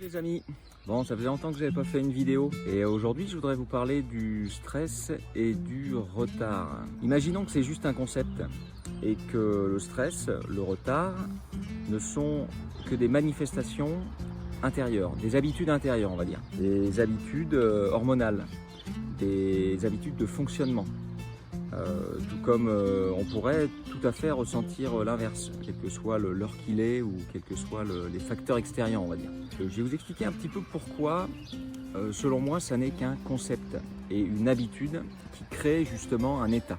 Les amis, bon ça faisait longtemps que j'avais pas fait une vidéo et aujourd'hui je voudrais vous parler du stress et du retard. Imaginons que c'est juste un concept et que le stress, le retard ne sont que des manifestations intérieures, des habitudes intérieures on va dire, des habitudes hormonales, des habitudes de fonctionnement. Tout comme on pourrait tout à fait ressentir l'inverse, quel que soit l'heure qu'il est ou quels que soient les facteurs extérieurs, on va dire. Je vais vous expliquer un petit peu pourquoi, selon moi, ça n'est qu'un concept et une habitude qui crée justement un état.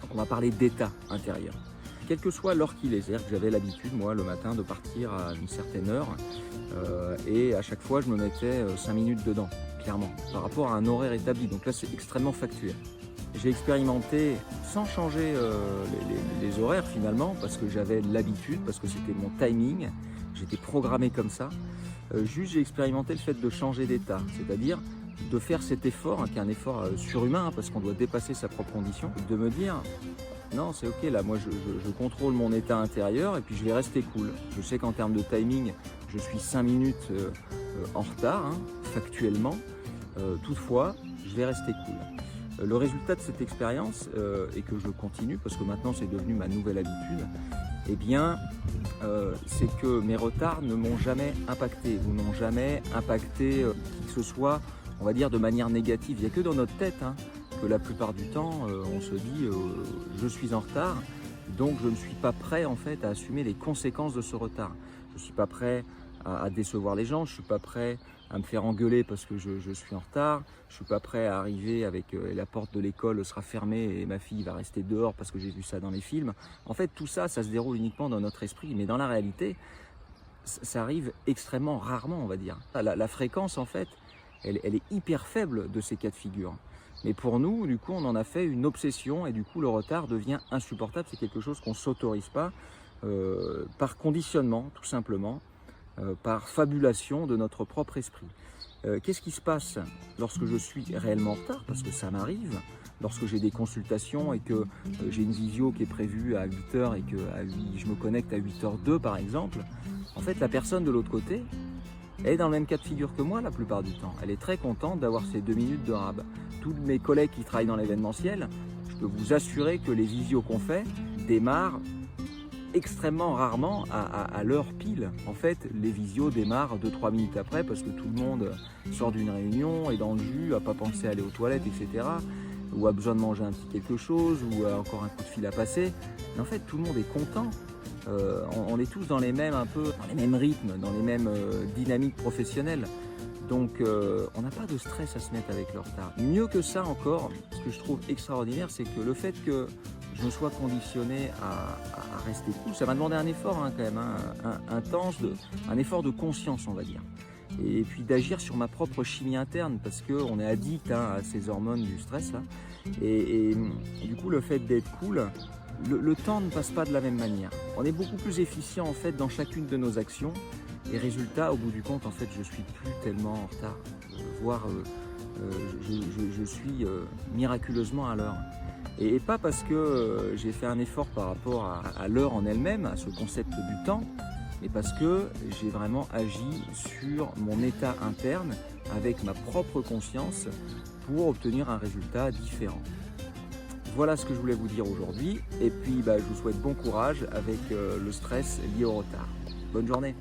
Donc on va parler d'état intérieur. Quelle que soit l'heure qu'il est, c'est-à-dire que j'avais l'habitude, moi, le matin, de partir à une certaine heure et à chaque fois, je me mettais 5 minutes dedans, clairement, par rapport à un horaire établi. Donc là, c'est extrêmement factuel. J'ai expérimenté sans changer les horaires finalement, parce que j'avais l'habitude, parce que c'était mon timing, j'étais programmé comme ça. Juste j'ai expérimenté le fait de changer d'état, c'est-à-dire de faire cet effort, qui est un effort surhumain, parce qu'on doit dépasser sa propre condition, de me dire non c'est ok là, moi je contrôle mon état intérieur et puis je vais rester cool. Je sais qu'en termes de timing, je suis 5 minutes en retard, factuellement, toutefois je vais rester cool. Le résultat de cette expérience, et que je continue parce que maintenant c'est devenu ma nouvelle habitude, eh bien, c'est que mes retards ne m'ont jamais impacté, ou n'ont jamais impacté qui que ce soit, on va dire, de manière négative. Il n'y a que dans notre tête que la plupart du temps, on se dit je suis en retard, donc je ne suis pas prêt en fait à assumer les conséquences de ce retard. Je ne suis pas prêt à décevoir les gens, je ne suis pas prêt à me faire engueuler parce que je suis en retard, je ne suis pas prêt à arriver avec la porte de l'école sera fermée et ma fille va rester dehors parce que j'ai vu ça dans les films. En fait, tout ça, ça se déroule uniquement dans notre esprit, mais dans la réalité, ça arrive extrêmement rarement, on va dire. La fréquence, en fait, elle est hyper faible de ces cas de figure. Mais pour nous, du coup, on en a fait une obsession et du coup, le retard devient insupportable. C'est quelque chose qu'on ne s'autorise pas par conditionnement, tout simplement. Par fabulation de notre propre esprit. Qu'est-ce qui se passe lorsque je suis réellement en retard? Parce que ça m'arrive, lorsque j'ai des consultations et que j'ai une visio qui est prévue à 8h et que je me connecte à 8h02 par exemple, en fait la personne de l'autre côté, elle est dans le même cas de figure que moi la plupart du temps. Elle est très contente d'avoir ces 2 minutes de rab. Tous mes collègues qui travaillent dans l'événementiel, je peux vous assurer que les visios qu'on fait démarrent extrêmement rarement à l'heure pile. En fait, les visios démarrent 2-3 minutes après parce que tout le monde sort d'une réunion, est dans le jus, n'a pas pensé à aller aux toilettes, etc. Ou a besoin de manger un petit quelque chose, ou a encore un coup de fil à passer. Mais en fait, tout le monde est content. On est tous dans les mêmes rythmes, dans les mêmes dynamiques professionnelles. Donc, on n'a pas de stress à se mettre avec le retard. Mieux que ça encore, ce que je trouve extraordinaire, c'est que le fait que je me sois conditionné à rester cool, ça m'a demandé un effort quand même, intense, un effort de conscience on va dire. Et puis d'agir sur ma propre chimie interne parce qu'on est addict à ces hormones du stress là. Et du coup le fait d'être cool, le temps ne passe pas de la même manière. On est beaucoup plus efficient en fait dans chacune de nos actions et résultat au bout du compte en fait je suis plus tellement en retard, voire je suis miraculeusement à l'heure. Et pas parce que j'ai fait un effort par rapport à l'heure en elle-même, à ce concept du temps, mais parce que j'ai vraiment agi sur mon état interne avec ma propre conscience pour obtenir un résultat différent. Voilà ce que je voulais vous dire aujourd'hui et puis je vous souhaite bon courage avec le stress lié au retard. Bonne journée.